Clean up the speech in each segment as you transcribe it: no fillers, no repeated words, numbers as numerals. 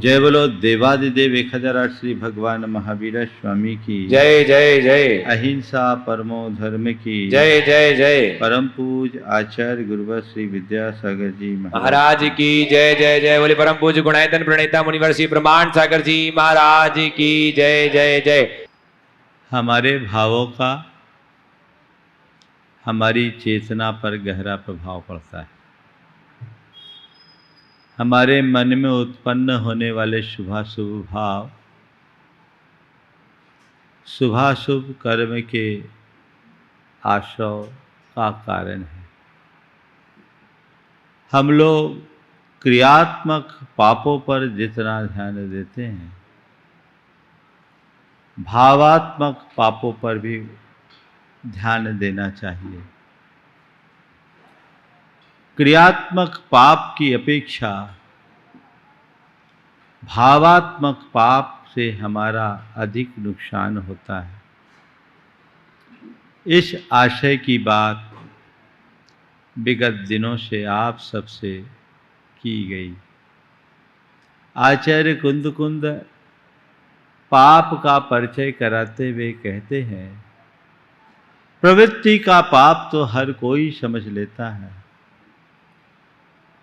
जय बोलो देवादिदेव 1008 श्री भगवान महावीर स्वामी की जय जय जय। अहिंसा परमो धर्म की जय जय जय। परम पूज आचार्य गुरुवर श्री विद्यासागर जी महाराज की जय जय जय। बोले परम पूज गुणायतन प्रणेता मुनिवर श्री ब्रह्मांड सागर जी महाराज की जय जय जय। हमारे भावों का हमारी चेतना पर गहरा प्रभाव पड़ता है। हमारे मन में उत्पन्न होने वाले शुभाशुभ भाव शुभाशुभ कर्म के आशय का कारण है। हम लोग क्रियात्मक पापों पर जितना ध्यान देते हैं, भावात्मक पापों पर भी ध्यान देना चाहिए। क्रियात्मक पाप की अपेक्षा भावात्मक पाप से हमारा अधिक नुकसान होता है। इस आशय की बात विगत दिनों से आप सबसे की गई। आचार्य कुंद पाप का परिचय कराते हुए कहते हैं, प्रवृत्ति का पाप तो हर कोई समझ लेता है,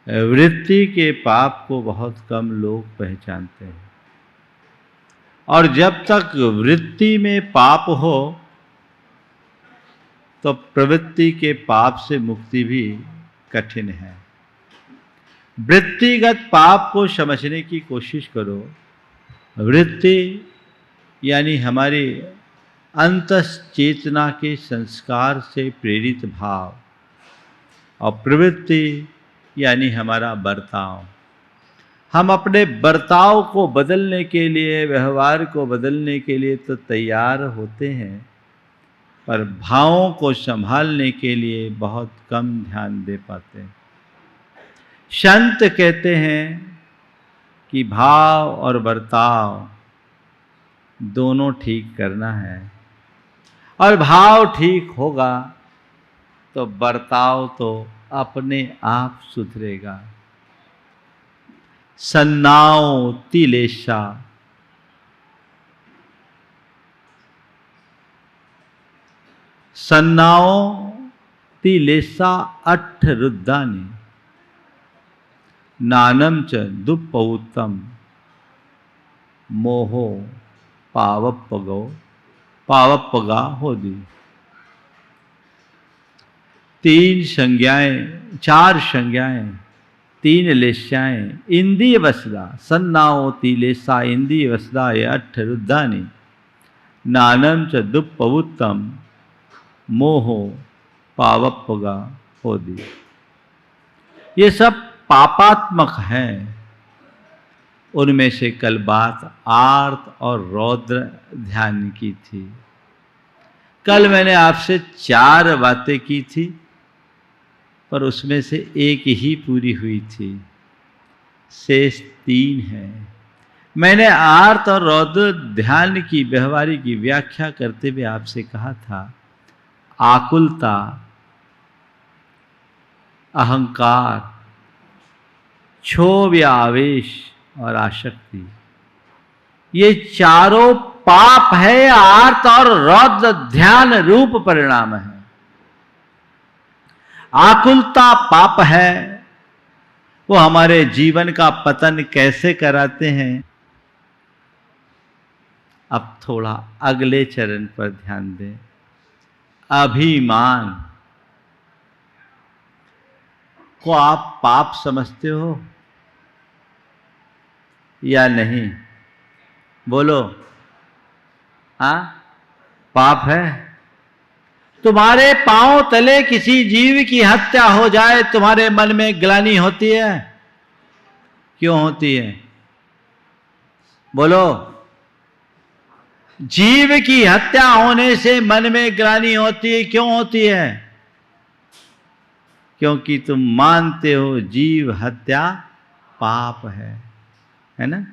वृत्ति के पाप को बहुत कम लोग पहचानते हैं। और जब तक वृत्ति में पाप हो तो प्रवृत्ति के पाप से मुक्ति भी कठिन है। वृत्तिगत पाप को समझने की कोशिश करो। वृत्ति यानी हमारी अंतश्चेतना के संस्कार से प्रेरित भाव, और प्रवृत्ति यानी हमारा बर्ताव। हम अपने बर्ताव को बदलने के लिए, व्यवहार को बदलने के लिए तो तैयार होते हैं, पर भावों को संभालने के लिए बहुत कम ध्यान दे पाते हैं। संत कहते हैं कि भाव और बर्ताव दोनों ठीक करना है, और भाव ठीक होगा तो बर्ताव तो अपने आप सुधरेगा। सन्नाओ तिलेशा, सन्नाओ तिलेशा अट्ठ रुद्धानि नानम च दुप्पौतम मोहो पावपगा होदी। चार संज्ञाएं, तीन लेशाएं, इंद्रिय वसदा, सन्नाओ तिलेसा इंद्रिय वसदा ये अट्ठ रुद्धानि नानम च दुप्पवुत्तम मोहो पावपगा होदी। ये सब पापात्मक हैं। उनमें से कल बात आर्त और रौद्र ध्यान की थी। कल मैंने आपसे 4 बातें की थी, पर उसमें से एक ही पूरी हुई थी, शेष 3 हैं। मैंने आर्त और रौद्र ध्यान की व्यवहारिक की व्याख्या करते हुए आपसे कहा था, आकुलता, अहंकार, क्षोभ या आवेश और आसक्ति, ये चारों पाप है, आर्त और रौद्र ध्यान रूप परिणाम है। आकुलता पाप है, वो हमारे जीवन का पतन कैसे कराते हैं। अब थोड़ा अगले चरण पर ध्यान दें। अभिमान को आप पाप समझते हो या नहीं? बोलो। हाँ, पाप है। तुम्हारे पांव तले किसी जीव की हत्या हो जाए, तुम्हारे मन में ग्लानि होती है? क्यों होती है? बोलो। जीव की हत्या होने से मन में ग्लानि होती है। क्यों होती है? क्योंकि तुम मानते हो जीव हत्या पाप है ना?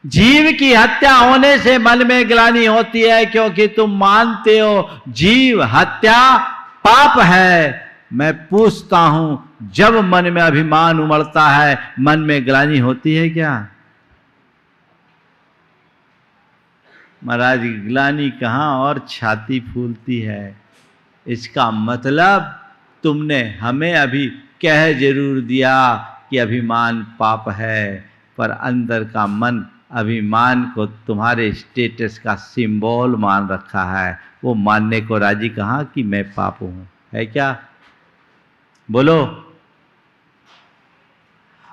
जीव की हत्या होने से मन में ग्लानि होती है, क्योंकि तुम मानते हो जीव हत्या पाप है। मैं पूछता हूं, जब मन में अभिमान उमड़ता है, मन में ग्लानि होती है क्या? महाराज ग्लानि कहाँ और छाती फूलती है। इसका मतलब तुमने हमें अभी कह जरूर दिया कि अभिमान पाप है, पर अंदर का मन अभिमान को तुम्हारे स्टेटस का सिंबल मान रखा है। वो मानने को राजी कहाँ कि मैं पाप हूं, है क्या? बोलो।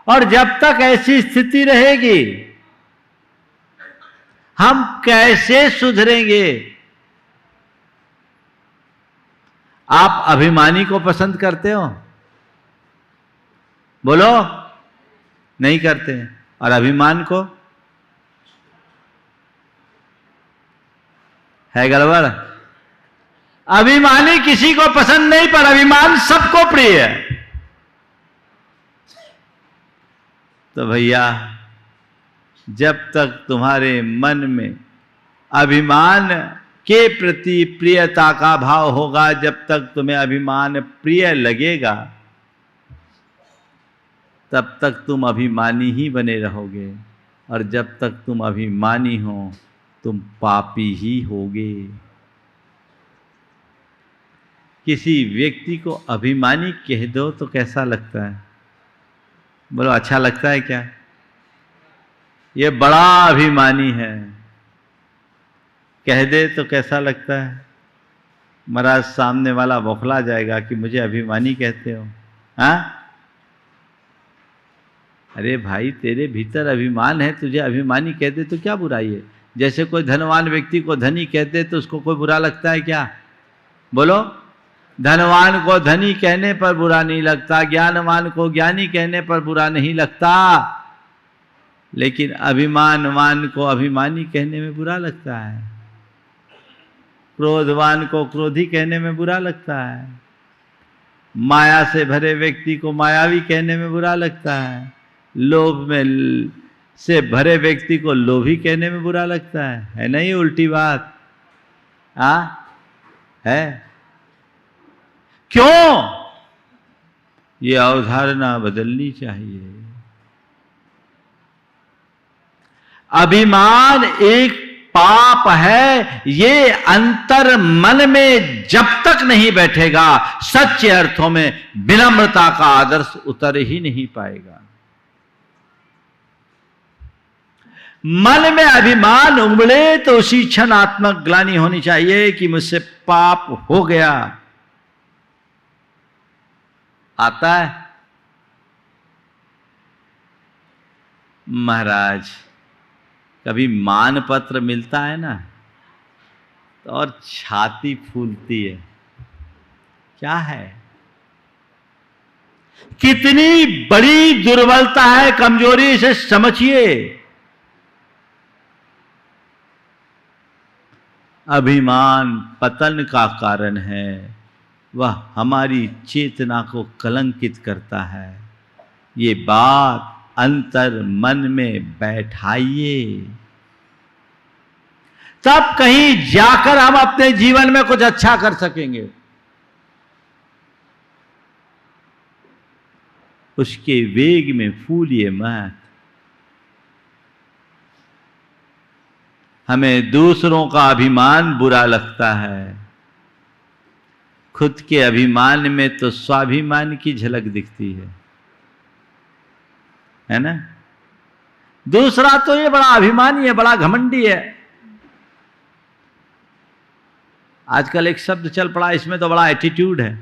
और जब तक ऐसी स्थिति रहेगी हम कैसे सुधरेंगे? आप अभिमानी को पसंद करते हो? बोलो। नहीं करते। और अभिमान को? है गड़बड़। अभिमानी किसी को पसंद नहीं, पर अभिमान सबको प्रिय है। तो भैया जब तक तुम्हारे मन में अभिमान के प्रति प्रियता का भाव होगा, जब तक तुम्हें अभिमान प्रिय लगेगा, तब तक तुम अभिमानी ही बने रहोगे। और जब तक तुम अभिमानी हो तुम पापी ही होगे। किसी व्यक्ति को अभिमानी कह दो तो कैसा लगता है? बोलो, अच्छा लगता है क्या? ये बड़ा अभिमानी है, कह दे तो कैसा लगता है? महाराज सामने वाला बौखला जाएगा कि मुझे अभिमानी कहते हो। हाँ, अरे भाई तेरे भीतर अभिमान है, तुझे अभिमानी कहते तो क्या बुराई है? जैसे कोई धनवान व्यक्ति को धनी कहते तो उसको कोई बुरा लगता है क्या? बोलो। धनवान को धनी कहने पर बुरा नहीं लगता, ज्ञानवान को ज्ञानी कहने पर बुरा नहीं लगता, लेकिन अभिमानवान को अभिमानी कहने में बुरा लगता है। क्रोधवान को क्रोधी कहने में बुरा लगता है। माया से भरे व्यक्ति को मायावी कहने में बुरा लगता है। लोभ में से भरे व्यक्ति को लोभी कहने में बुरा लगता है ना? ये उल्टी बात है। क्यों? ये अवधारणा बदलनी चाहिए। अभिमान एक पाप है, ये अंतर मन में जब तक नहीं बैठेगा सच्चे अर्थों में विनम्रता का आदर्श उतर ही नहीं पाएगा। मन में अभिमान उमड़े तो उसी क्षण आत्मक ग्लानि होनी चाहिए कि मुझसे पाप हो गया। आता है महाराज, कभी मान पत्र मिलता है ना तो और छाती फूलती है। क्या है? कितनी बड़ी दुर्बलता है, कमजोरी, इसे समझिए। अभिमान पतन का कारण है, वह हमारी चेतना को कलंकित करता है। ये बात अंतर मन में बैठाइए, तब कहीं जाकर हम अपने जीवन में कुछ अच्छा कर सकेंगे। उसके वेग में फूलिए मत। हमें दूसरों का अभिमान बुरा लगता है, खुद के अभिमान में तो स्वाभिमान की झलक दिखती है ना? दूसरा तो ये बड़ा अभिमानी है, बड़ा घमंडी है। आजकल एक शब्द चल पड़ा, इसमें तो बड़ा एटीट्यूड है।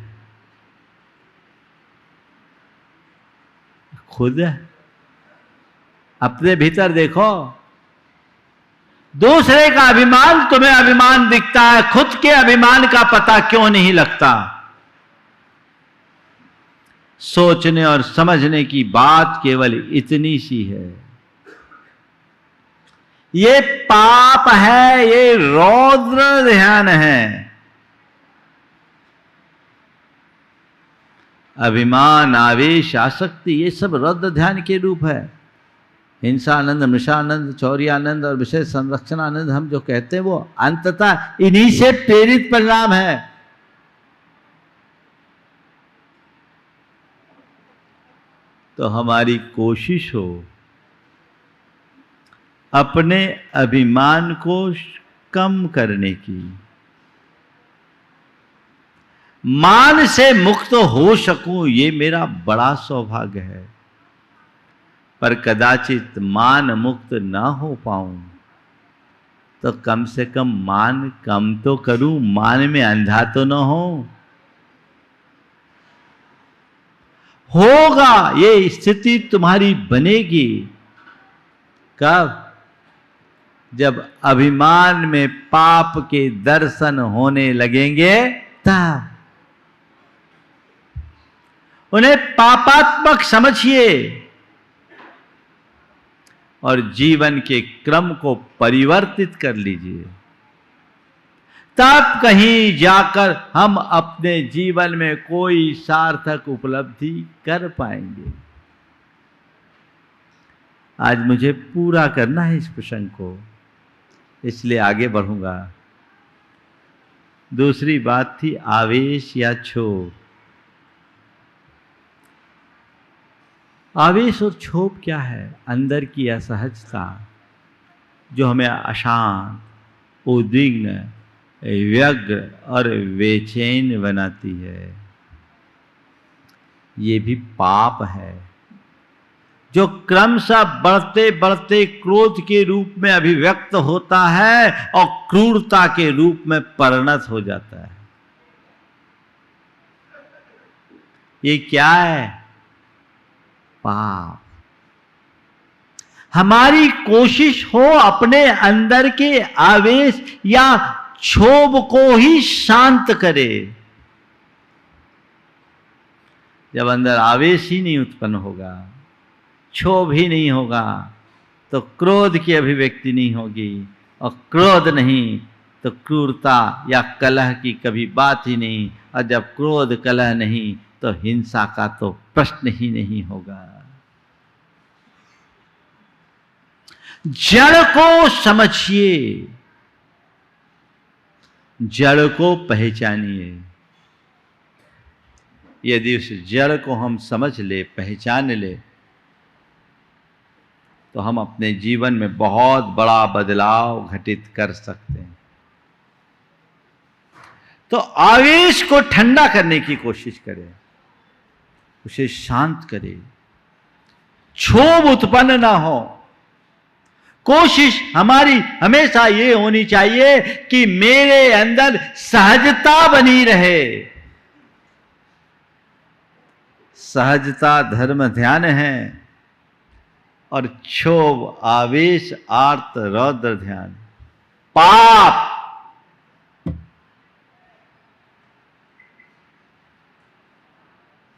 खुद अपने भीतर देखो, दूसरे का अभिमान तुम्हें अभिमान दिखता है, खुद के अभिमान का पता क्यों नहीं लगता? सोचने और समझने की बात केवल इतनी सी है। ये पाप है, ये रौद्र ध्यान है। अभिमान, आवेश, आसक्ति, ये सब रौद्र ध्यान के रूप है। हिंसानंद, मृषानंद, चौर्यानंद और विशेष संरक्षणानंद हम जो कहते हैं वो अंततः इन्हीं से प्रेरित परिणाम है। तो हमारी कोशिश हो अपने अभिमान को कम करने की। मान से मुक्त हो सकूं ये मेरा बड़ा सौभाग्य है, पर कदाचित मान मुक्त ना हो पाऊं तो कम से कम मान कम तो करूं, मान में अंधा तो ना हो। होगा, ये स्थिति तुम्हारी बनेगी कब? जब अभिमान में पाप के दर्शन होने लगेंगे तब। उन्हें पापात्मक समझिए और जीवन के क्रम को परिवर्तित कर लीजिए, तब कहीं जाकर हम अपने जीवन में कोई सार्थक उपलब्धि कर पाएंगे। आज मुझे पूरा करना है इस प्रसंग को, इसलिए आगे बढ़ूंगा। दूसरी बात थी आवेश या क्षोभ। आवेश और क्षोभ क्या है? अंदर की असहजता जो हमें अशांत, उद्विग्न, व्यग्र और बेचैन बनाती है। ये भी पाप है जो क्रमशः बढ़ते बढ़ते क्रोध के रूप में अभिव्यक्त होता है और क्रूरता के रूप में परिणत हो जाता है। ये क्या है? पाप। हमारी कोशिश हो अपने अंदर के आवेश या क्षोभ को ही शांत करे। जब अंदर आवेश ही नहीं उत्पन्न होगा, क्षोभ ही नहीं होगा, तो क्रोध की अभिव्यक्ति नहीं होगी, और क्रोध नहीं तो क्रूरता या कलह की कभी बात ही नहीं, और जब क्रोध कलह नहीं तो हिंसा का तो प्रश्न ही नहीं होगा। जड़ को समझिए, जड़ को पहचानिए। यदि उस जड़ को हम समझ ले, पहचान ले, तो हम अपने जीवन में बहुत बड़ा बदलाव घटित कर सकते हैं। तो आवेश को ठंडा करने की कोशिश करें, उसे शांत करें, क्षोभ उत्पन्न ना हो। कोशिश हमारी हमेशा ये होनी चाहिए कि मेरे अंदर सहजता बनी रहे। सहजता धर्म ध्यान है और क्षोभ आवेश आर्त रौद्र ध्यान पाप।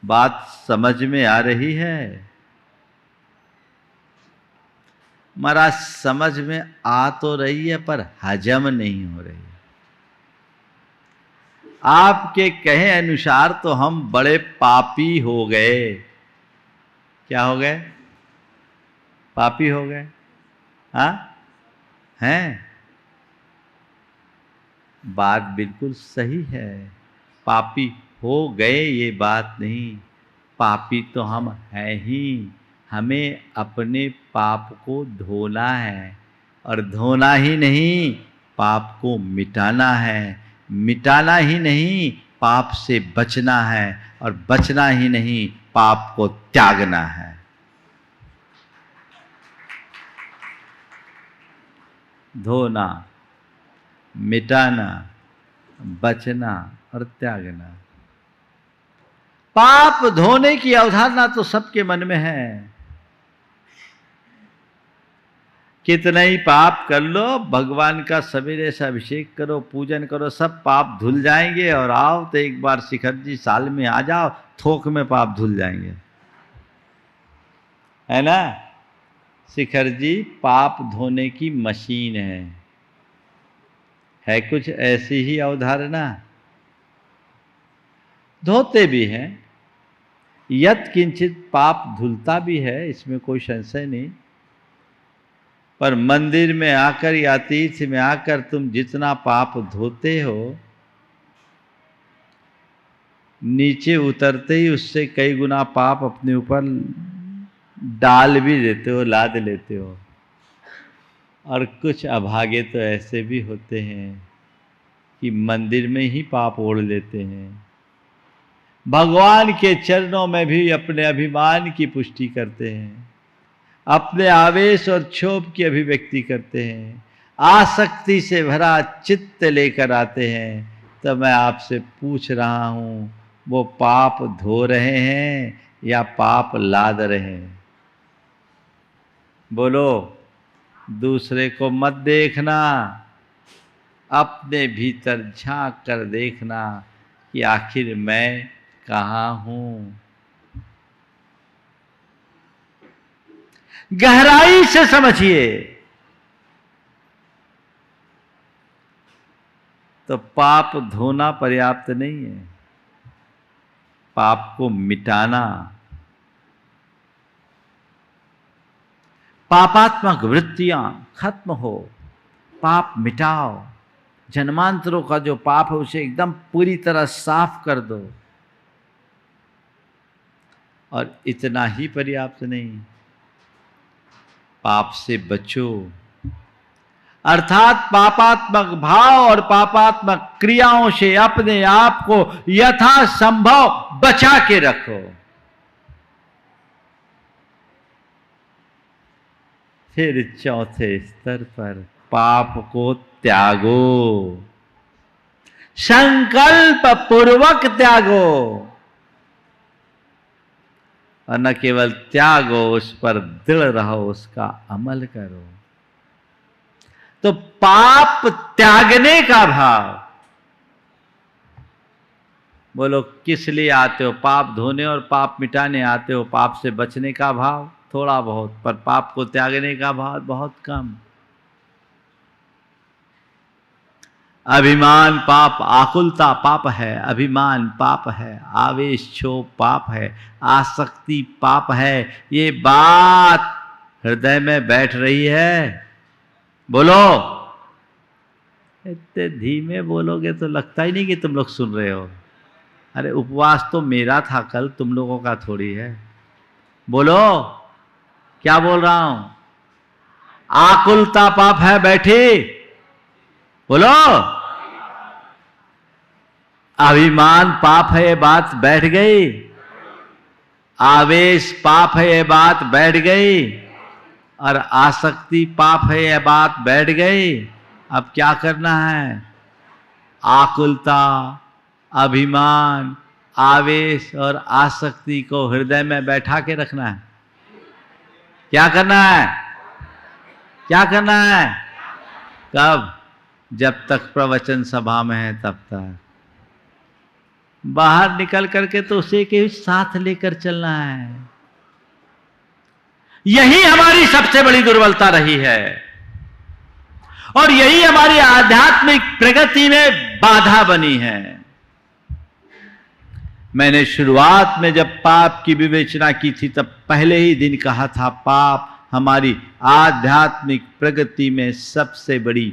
बात समझ में आ रही है? महाराज समझ में आ तो रही है पर हजम नहीं हो रही। आपके कहे अनुसार तो हम बड़े पापी हो गए। क्या हो गए? पापी हो गए। हाँ हैं? बात बिल्कुल सही है, पापी हो गए ये बात नहीं, पापी तो हम हैं ही। हमें अपने पाप को धोना है, और धोना ही नहीं पाप को मिटाना है, मिटाना ही नहीं पाप से बचना है, और बचना ही नहीं पाप को त्यागना है। धोना, मिटाना, बचना और त्यागना। पाप धोने की अवधारणा तो सबके मन में है। कितना ही पाप कर लो, भगवान का सवेरे से अभिषेक करो, पूजन करो, सब पाप धुल जाएंगे। और आओ तो एक बार शिखर जी साल में आ जाओ, थोक में पाप धुल जाएंगे, है ना? शिखर जी पाप धोने की मशीन है कुछ ऐसी ही अवधारणा। धोते भी हैं, यत् किंचित पाप धुलता भी है, इसमें कोई संशय नहीं। पर मंदिर में आकर या तीर्थ में आकर तुम जितना पाप धोते हो, नीचे उतरते ही उससे कई गुना पाप अपने ऊपर डाल भी देते हो, लाद लेते हो। और कुछ अभागे तो ऐसे भी होते हैं कि मंदिर में ही पाप ओढ़ लेते हैं, भगवान के चरणों में भी अपने अभिमान की पुष्टि करते हैं, अपने आवेश और क्षोभ की अभिव्यक्ति करते हैं, आसक्ति से भरा चित्त लेकर आते हैं। तो मैं आपसे पूछ रहा हूं, वो पाप धो रहे हैं या पाप लाद रहे हैं? बोलो। दूसरे को मत देखना, अपने भीतर झांक कर देखना कि आखिर मैं कहाँ हूं। गहराई से समझिए तो पाप धोना पर्याप्त नहीं है, पाप को मिटाना, पापात्मक वृत्तियां खत्म हो, पाप मिटाओ, जन्मांतरों का जो पाप है उसे एकदम पूरी तरह साफ कर दो। और इतना ही पर्याप्त नहीं, पाप से बचो, अर्थात पापात्मक भाव और पापात्मक क्रियाओं से अपने आप को यथासंभव बचा के रखो। फिर चौथे स्तर पर पाप को त्यागो, संकल्प पूर्वक त्यागो, और न केवल त्यागो, उस पर दृढ़ रहो, उसका अमल करो। तो पाप त्यागने का भाव, बोलो किस लिए आते हो? पाप धोने और पाप मिटाने आते हो। पाप से बचने का भाव थोड़ा बहुत, पर पाप को त्यागने का भाव बहुत कम। अभिमान पाप, आकुलता पाप है, अभिमान पाप है, आवेश क्षोभ पाप है, आसक्ति पाप है। ये बात हृदय में बैठ रही है? बोलो। इतने धीमे बोलोगे तो लगता ही नहीं कि तुम लोग सुन रहे हो। अरे उपवास तो मेरा था कल, तुम लोगों का थोड़ी है। बोलो, क्या बोल रहा हूं? आकुलता पाप है, बैठी बोलो। अभिमान पाप है, ये बात बैठ गई। आवेश पाप है, ये बात बैठ गई। और आसक्ति पाप है, यह बात बैठ गई। अब क्या करना है? आकुलता, अभिमान, आवेश और आसक्ति को हृदय में बैठा के रखना है। क्या करना है? क्या करना है? कब? जब तक प्रवचन सभा में है तब तक। बाहर निकल करके तो उसे के साथ लेकर चलना है। यही हमारी सबसे बड़ी दुर्बलता रही है और यही हमारी आध्यात्मिक प्रगति में बाधा बनी है। मैंने शुरुआत में जब पाप की विवेचना की थी तब पहले ही दिन कहा था, पाप हमारी आध्यात्मिक प्रगति में सबसे बड़ी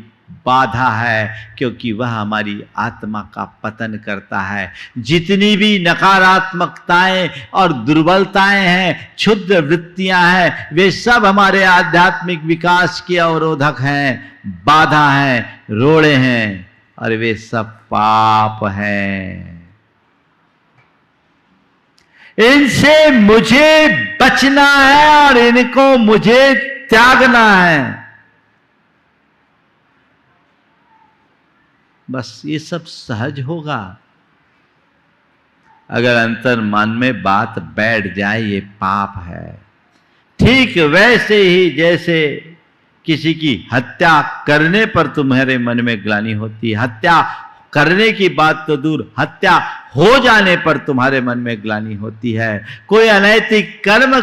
बाधा है, क्योंकि वह हमारी आत्मा का पतन करता है। जितनी भी नकारात्मकताएं और दुर्बलताएं हैं, क्षुद्र वृत्तियां हैं, वे सब हमारे आध्यात्मिक विकास के अवरोधक हैं, बाधा हैं, रोड़े हैं, और वे सब पाप हैं। इनसे मुझे बचना है और इनको मुझे त्यागना है। बस ये सब सहज होगा अगर अंतर मन में बात बैठ जाए, ये पाप है। ठीक वैसे ही जैसे किसी की हत्या करने पर तुम्हारे मन में ग्लानि होती है, हत्या करने की बात तो दूर, हत्या हो जाने पर तुम्हारे मन में ग्लानि होती है। कोई अनैतिक कर्म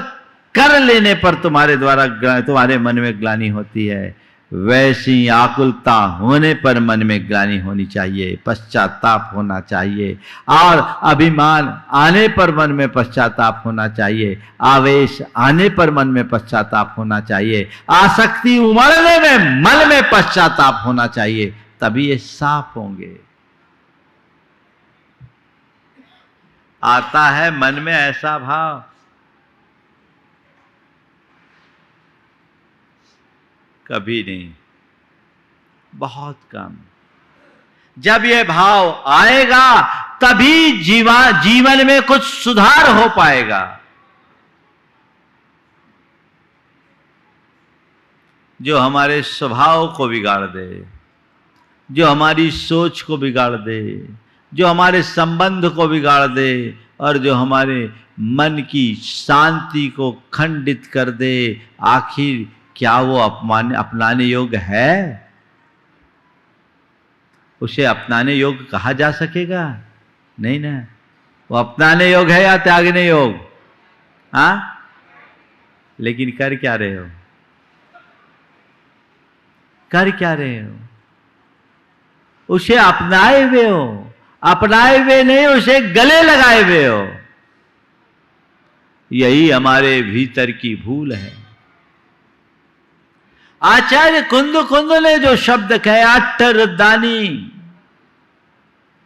कर लेने पर तुम्हारे मन में ग्लानि होती है। वैसी आकुलता होने पर मन में ग्लानि होनी चाहिए, पश्चाताप होना चाहिए, और अभिमान आने पर मन में पश्चाताप होना चाहिए, आवेश आने पर मन में पश्चाताप होना चाहिए, आसक्ति उमड़ने में मन में पश्चाताप होना चाहिए। तभी ये साफ होंगे। आता है मन में ऐसा भाव, कभी नहीं, बहुत कम। जब ये भाव आएगा तभी जीवन में कुछ सुधार हो पाएगा। जो हमारे स्वभाव को बिगाड़ दे, जो हमारी सोच को बिगाड़ दे, जो हमारे संबंध को बिगाड़ दे और जो हमारे मन की शांति को खंडित कर दे, आखिर क्या वो अपनाने योग्य है? उसे अपनाने योग्य कहा जा सकेगा? नहीं ना। वो अपनाने योग्य है या त्यागने योग्य? हाँ, लेकिन कर क्या रहे हो? कर क्या रहे हो? उसे अपनाए हुए हो, अपनाए हुए नहीं, उसे गले लगाए हुए हो। यही हमारे भीतर की भूल है। आचार्य कुंद ने जो शब्द कहे अट्ठ रुद्रानी,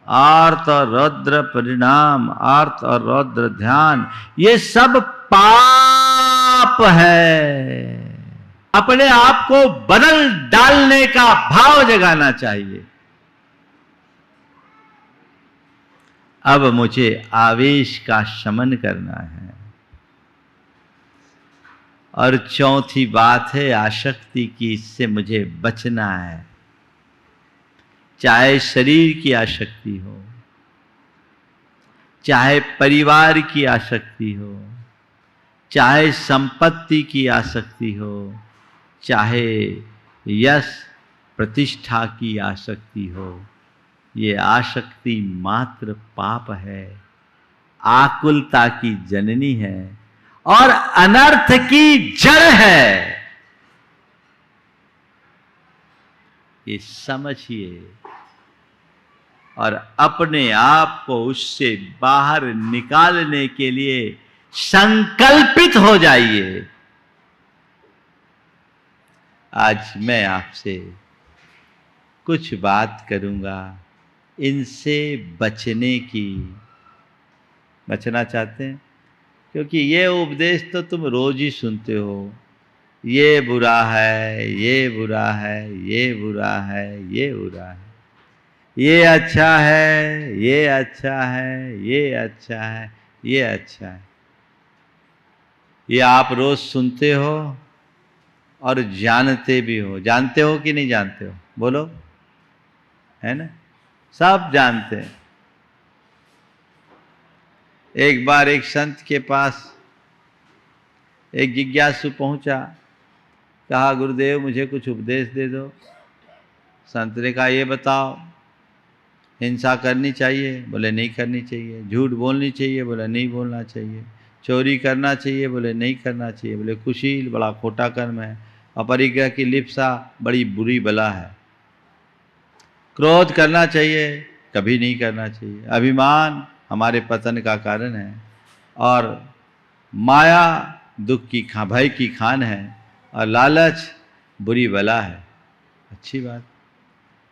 आर्त और रौद्र परिणाम, आर्त और रौद्र ध्यान, ये सब पाप है। अपने आप को बदल डालने का भाव जगाना चाहिए। अब मुझे आवेश का शमन करना है। और चौथी बात है आसक्ति की, इससे मुझे बचना है। चाहे शरीर की आसक्ति हो, चाहे परिवार की आसक्ति हो, चाहे संपत्ति की आसक्ति हो, चाहे यश प्रतिष्ठा की आसक्ति हो, ये आसक्ति मात्र पाप है, आकुलता की जननी है और अनर्थ की जड़ है। ये समझिए और अपने आप को उससे बाहर निकालने के लिए संकल्पित हो जाइए। आज मैं आपसे कुछ बात करूंगा इनसे बचने की। बचना चाहते हैं? क्योंकि ये उपदेश तो तुम रोज ही सुनते हो। ये बुरा है, ये बुरा है, ये बुरा है, ये बुरा है, ये अच्छा है, ये अच्छा है, ये अच्छा है, ये अच्छा है। ये आप रोज सुनते हो और जानते भी हो। जानते हो कि नहीं जानते हो? बोलो, है ना? सब जानते हैं। एक बार एक संत के पास एक जिज्ञासु पहुंचा, कहा गुरुदेव मुझे कुछ उपदेश दे दो। संत ने कहा ये बताओ, हिंसा करनी चाहिए? बोले नहीं करनी चाहिए। झूठ बोलनी चाहिए? बोले नहीं बोलना चाहिए। चोरी करना चाहिए? बोले नहीं करना चाहिए। बोले कुशील बड़ा खोटा कर्म है। अपरिग्रह की लिप्सा बड़ी बुरी बला है। क्रोध करना चाहिए? कभी नहीं करना चाहिए। अभिमान हमारे पतन का कारण है और माया दुख की भय की खान है और लालच बुरी बला है। अच्छी बात।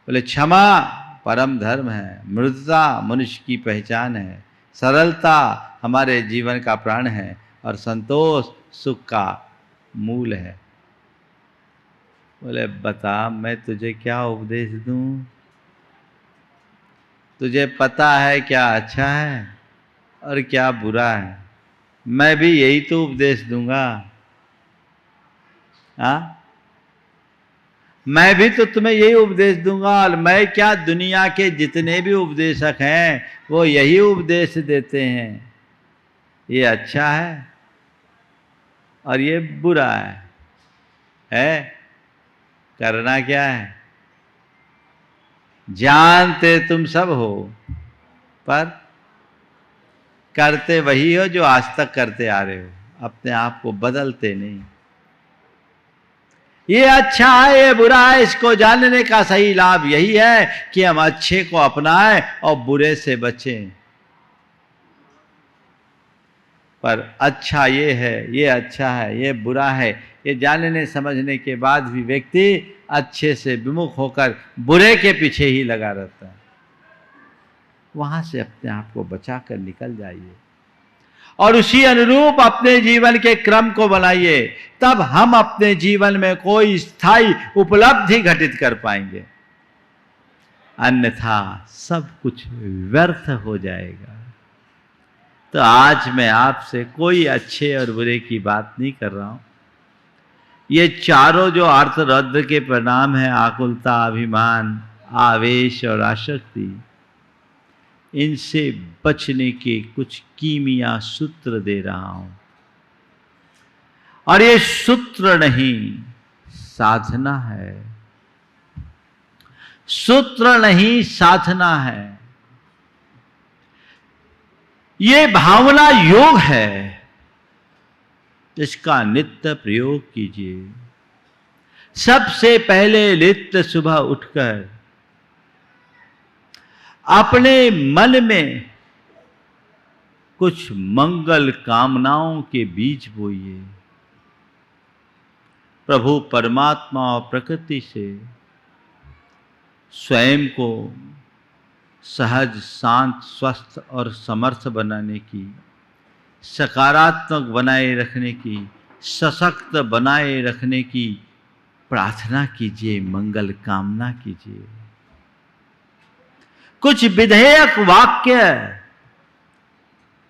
बोले क्षमा परम धर्म है, मृदुता मनुष्य की पहचान है, सरलता हमारे जीवन का प्राण है और संतोष सुख का मूल है। बोले बता मैं तुझे क्या उपदेश दूं? तुझे पता है क्या अच्छा है और क्या बुरा है। मैं भी यही तो उपदेश दूंगा। हाँ, मैं भी तो तुम्हें यही उपदेश दूंगा। और मैं क्या, दुनिया के जितने भी उपदेशक हैं वो यही उपदेश देते हैं। ये अच्छा है और ये बुरा है। करना क्या है? जानते तुम सब हो पर करते वही हो जो आज तक करते आ रहे हो। अपने आप को बदलते नहीं। ये अच्छा है, ये बुरा है, इसको जानने का सही लाभ यही है कि हम अच्छे को अपनाएं और बुरे से बचें। पर अच्छा ये है, ये अच्छा है, ये बुरा है, ये जानने समझने के बाद भी व्यक्ति अच्छे से विमुख होकर बुरे के पीछे ही लगा रहता है। वहां से अपने आप को बचा कर निकल जाइए और उसी अनुरूप अपने जीवन के क्रम को बनाइए, तब हम अपने जीवन में कोई स्थायी उपलब्धि घटित कर पाएंगे, अन्यथा सब कुछ व्यर्थ हो जाएगा। तो आज मैं आपसे कोई अच्छे और बुरे की बात नहीं कर रहा हूं। ये चारों जो अर्थ रौद्र के परिणाम है, आकुलता, अभिमान, आवेश और आसक्ति, इनसे बचने के कुछ कीमिया सूत्र दे रहा हूं। और ये सूत्र नहीं, साधना है। सूत्र नहीं, साधना है। ये भावना योग है, इसका नित्य प्रयोग कीजिए। सबसे पहले नित्य सुबह उठकर अपने मन में कुछ मंगल कामनाओं के बीज बोइए। प्रभु परमात्मा और प्रकृति से स्वयं को सहज, शांत, स्वस्थ और समर्थ बनाने की, सकारात्मक बनाए रखने की, सशक्त बनाए रखने की प्रार्थना कीजिए, मंगल कामना कीजिए। कुछ विधेयक वाक्य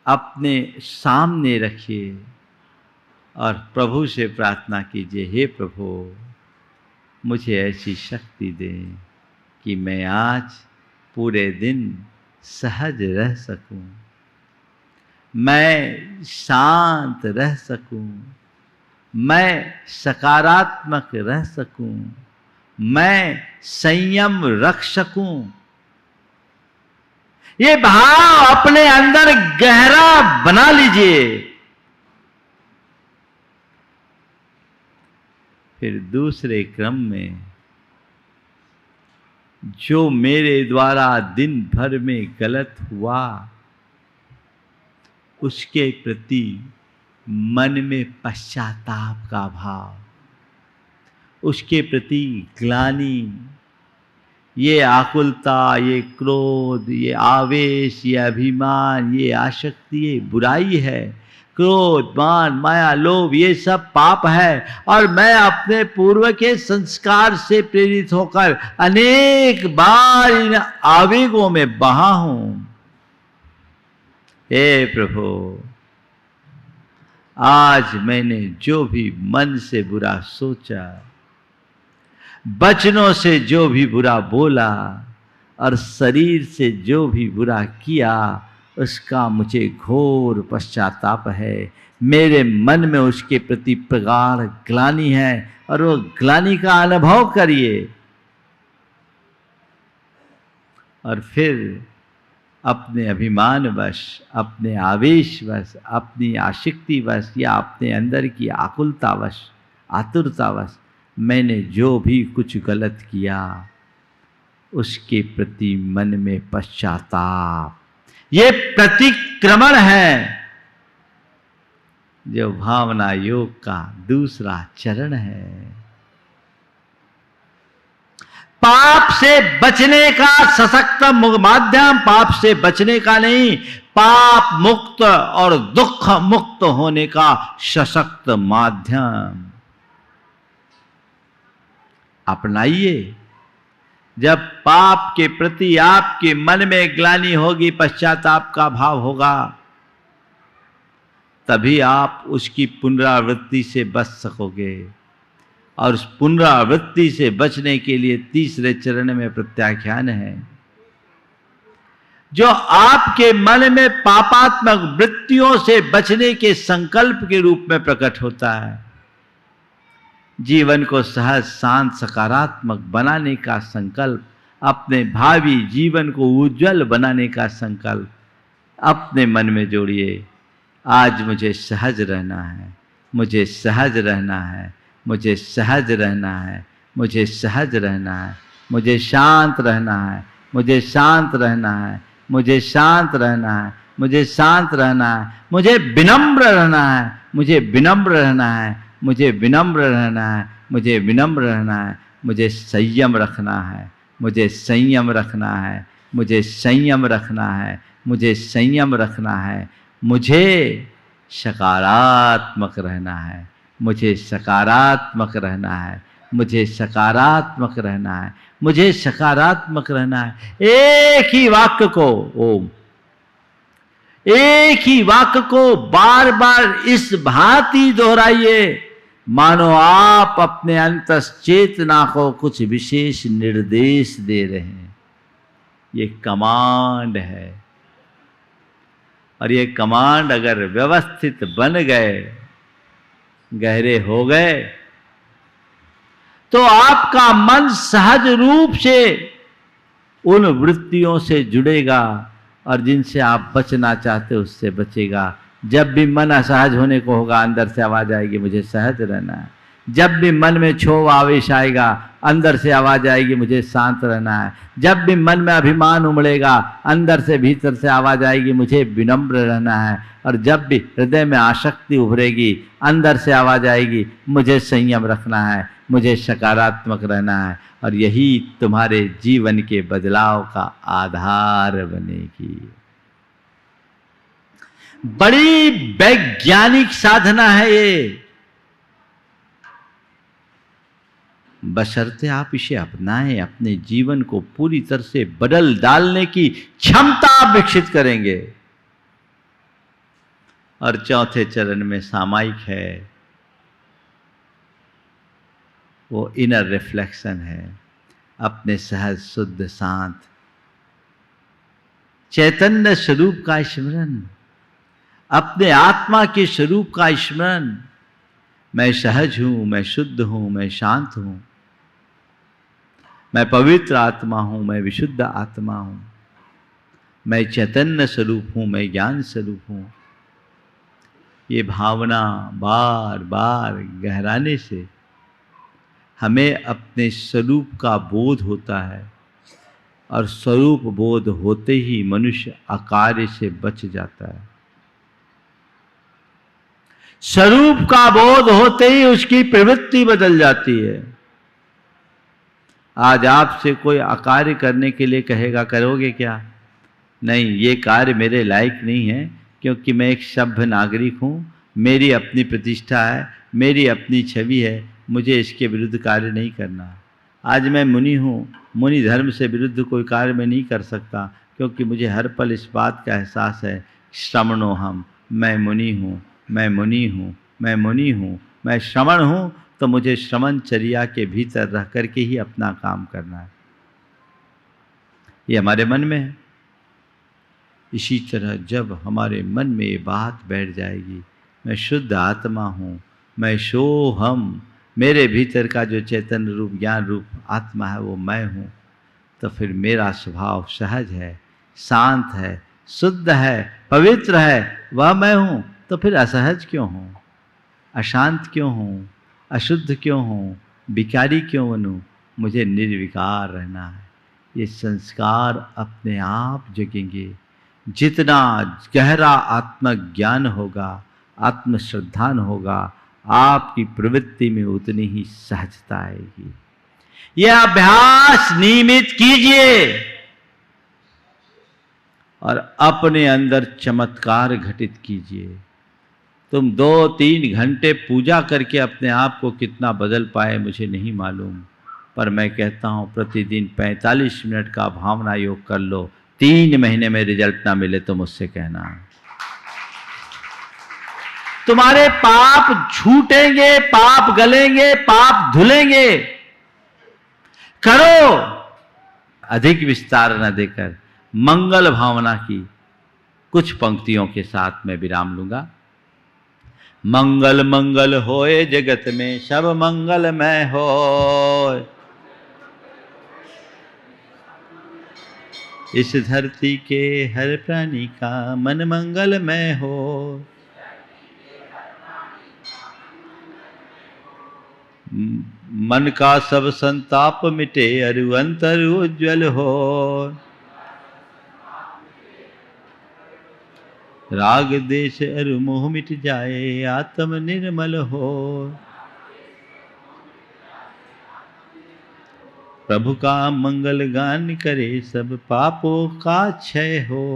अपने सामने रखिए और प्रभु से प्रार्थना कीजिए, हे प्रभु मुझे ऐसी शक्ति दें कि मैं आज पूरे दिन सहज रह सकूं, मैं शांत रह सकूं, मैं सकारात्मक रह सकूं, मैं संयम रख सकूं। ये भाव अपने अंदर गहरा बना लीजिए। फिर दूसरे क्रम में जो मेरे द्वारा दिन भर में गलत हुआ, उसके प्रति मन में पश्चाताप का भाव, उसके प्रति ग्लानि, ये आकुलता, ये क्रोध, ये आवेश, ये अभिमान, ये आसक्ति, ये बुराई है। क्रोध, मान, माया, लोभ, ये सब पाप है और मैं अपने पूर्व के संस्कार से प्रेरित होकर अनेक बार इन आवेगों में बहा हूं। हे प्रभु, आज मैंने जो भी मन से बुरा सोचा, वचनों से जो भी बुरा बोला और शरीर से जो भी बुरा किया, उसका मुझे घोर पश्चाताप है। मेरे मन में उसके प्रति प्रगाढ़ ग्लानि है और वो ग्लानि का अनुभव करिए। और फिर अपने अभिमानवश, अपने आवेशवश, अपनी आसक्तिवश या अपने अंदर की आकुलतावश, आतुरतावश मैंने जो भी कुछ गलत किया, उसके प्रति मन में पश्चाताप, ये प्रतिक्रमण है जो भावना योग का दूसरा चरण है। पाप से बचने का सशक्त माध्यम, पाप से बचने का नहीं, पाप मुक्त और दुख मुक्त होने का सशक्त माध्यम अपनाइए। जब पाप के प्रति आपके मन में ग्लानि होगी, पश्चाताप का भाव होगा, तभी आप उसकी पुनरावृत्ति से बच सकोगे। और उस पुनरावृत्ति से बचने के लिए तीसरे चरण में प्रत्याख्यान है, जो आपके मन में पापात्मक वृत्तियों से बचने के संकल्प के रूप में प्रकट होता है। जीवन को सहज, शांत, सकारात्मक बनाने का संकल्प, अपने भावी जीवन को उज्जवल बनाने का संकल्प अपने मन में जोड़िए। आज मुझे सहज रहना है, मुझे सहज रहना है, मुझे सहज रहना है, मुझे सहज रहना है, मुझे शांत रहना है, मुझे शांत रहना है, मुझे शांत रहना है, मुझे शांत रहना है, मुझे विनम्र रहना है, मुझे विनम्र रहना है, मुझे विनम्र रहना है, मुझे विनम्र रहना है, मुझे संयम रखना है, मुझे संयम रखना है, मुझे संयम रखना है, मुझे संयम रखना है, मुझे सकारात्मक रहना है, मुझे सकारात्मक रहना है, मुझे सकारात्मक रहना है, मुझे सकारात्मक रहना है। एक ही वाक्य को ओम, एक ही वाक्य को बार बार इस भांति दोहराइए मानो आप अपने अंतश्चेतना को कुछ विशेष निर्देश दे रहे हैं। ये कमांड है, और ये कमांड अगर व्यवस्थित बन गए, गहरे हो गए, तो आपका मन सहज रूप से उन वृत्तियों से जुड़ेगा और जिनसे आप बचना चाहते हो उससे बचेगा। जब भी मन असहज होने को होगा, अंदर से आवाज आएगी मुझे सहज रहना है। जब भी मन में क्षोभ आवेश आएगा, अंदर से आवाज आएगी मुझे शांत रहना है। जब भी मन में अभिमान उमड़ेगा, अंदर से भीतर से आवाज आएगी मुझे विनम्र रहना है। और जब भी हृदय में आसक्ति उभरेगी, अंदर से आवाज आएगी मुझे संयम रखना है, मुझे सकारात्मक रहना है। और यही तुम्हारे जीवन के बदलाव का आधार बनेगी। बड़ी वैज्ञानिक साधना है ये, बशर्ते आप इसे अपनाएं, अपने जीवन को पूरी तरह से बदल डालने की क्षमता आप विकसित करेंगे। और चौथे चरण में सामायिक है, वो इनर रिफ्लेक्शन है, अपने सहज शुद्ध शांत चैतन्य स्वरूप का स्मरण, अपने आत्मा के स्वरूप का स्मरण। मैं सहज हूं, मैं शुद्ध हूं, मैं शांत हूं, मैं पवित्र आत्मा हूं, मैं विशुद्ध आत्मा हूं, मैं चैतन्य स्वरूप हूं, मैं ज्ञान स्वरूप हूं। ये भावना बार बार गहराने से हमें अपने स्वरूप का बोध होता है, और स्वरूप बोध होते ही मनुष्य अकार्य से बच जाता है। स्वरूप का बोध होते ही उसकी प्रवृत्ति बदल जाती है। आज आपसे कोई अकार्य करने के लिए कहेगा, करोगे क्या? नहीं, ये कार्य मेरे लायक नहीं है, क्योंकि मैं एक सभ्य नागरिक हूं, मेरी अपनी प्रतिष्ठा है, मेरी अपनी छवि है, मुझे इसके विरुद्ध कार्य नहीं करना। आज मैं मुनि हूं, मुनि धर्म से विरुद्ध कोई कार्य मैं नहीं कर सकता, क्योंकि मुझे हर पल इस बात का एहसास है, श्रमणो हम, मैं मुनि हूँ, मैं मुनि हूँ, मैं मुनि हूँ, मैं श्रमण हूँ, तो मुझे श्रमणचर्या के भीतर रह करके ही अपना काम करना है। ये हमारे मन में है। इसी तरह जब हमारे मन में ये बात बैठ जाएगी, मैं शुद्ध आत्मा हूँ, मैं सोहम, मेरे भीतर का जो चैतन्य रूप ज्ञान रूप आत्मा है वो मैं हूँ, तो फिर मेरा स्वभाव सहज है, शांत है, शुद्ध है, पवित्र है, वह मैं हूँ। तो फिर असहज क्यों हूँ, अशांत क्यों हूँ, अशुद्ध क्यों हूँ, विकारी क्यों बनूँ? मुझे निर्विकार रहना है। ये संस्कार अपने आप जगेंगे। जितना गहरा आत्मज्ञान होगा, आत्मश्रद्धान होगा, आपकी प्रवृत्ति में उतनी ही सहजता आएगी। यह अभ्यास नियमित कीजिए और अपने अंदर चमत्कार घटित कीजिए। तुम 2-3 घंटे पूजा करके अपने आप को कितना बदल पाए मुझे नहीं मालूम, पर मैं कहता हूँ प्रतिदिन 45 मिनट का भावना योग कर लो। 3 महीने में रिजल्ट ना मिले तो मुझसे कहना। तुम्हारे पाप छूटेंगे, पाप गलेंगे, पाप धुलेंगे। करो। अधिक विस्तार न देकर मंगल भावना की कुछ पंक्तियों के साथ मैं विराम लूंगा। मंगल मंगल होए जगत में सब मंगलमय होए, इस धरती के हर प्राणी का मन मंगलमय हो। मन का सब संताप मिटे अरु अंतर उज्ज्वल हो। राग देश अरु मोह मिट जाए आत्म निर्मल हो। प्रभु का मंगल गान करे सब पापों का क्षय हो।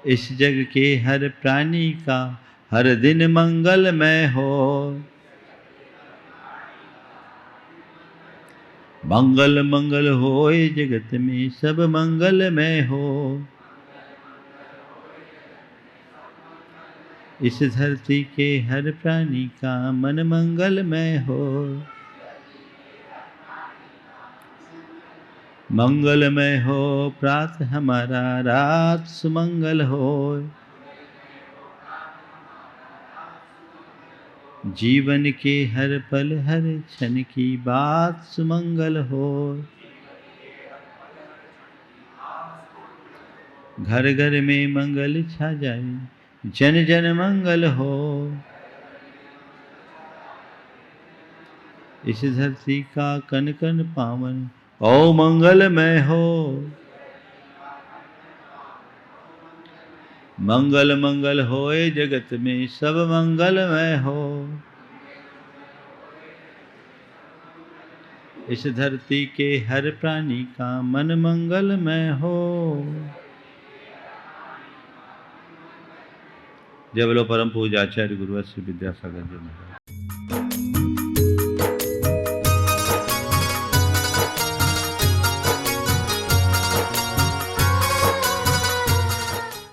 इस जग के हर प्राणी का हर दिन मंगलमय हो। मंगल मंगल होए जगत में सब मंगलमय हो। इस धरती के हर प्राणी का मन मंगलमय हो। मंगलमय हो प्रात हमारा, रात सुमंगल हो। जीवन के हर पल हर क्षण की बात सुमंगल हो। घर घर में मंगल छा जाए, जन जन मंगल हो। इस धरती का कन कन पावन ओ मंगलमय हो। मंगल मंगल होए जगत में सब मंगलमय हो। इस धरती के हर प्राणी का मन मंगलमय हो। जय बोलो परम पूज्य आचार्य गुरुवर श्री विद्यासागर जी महाराज।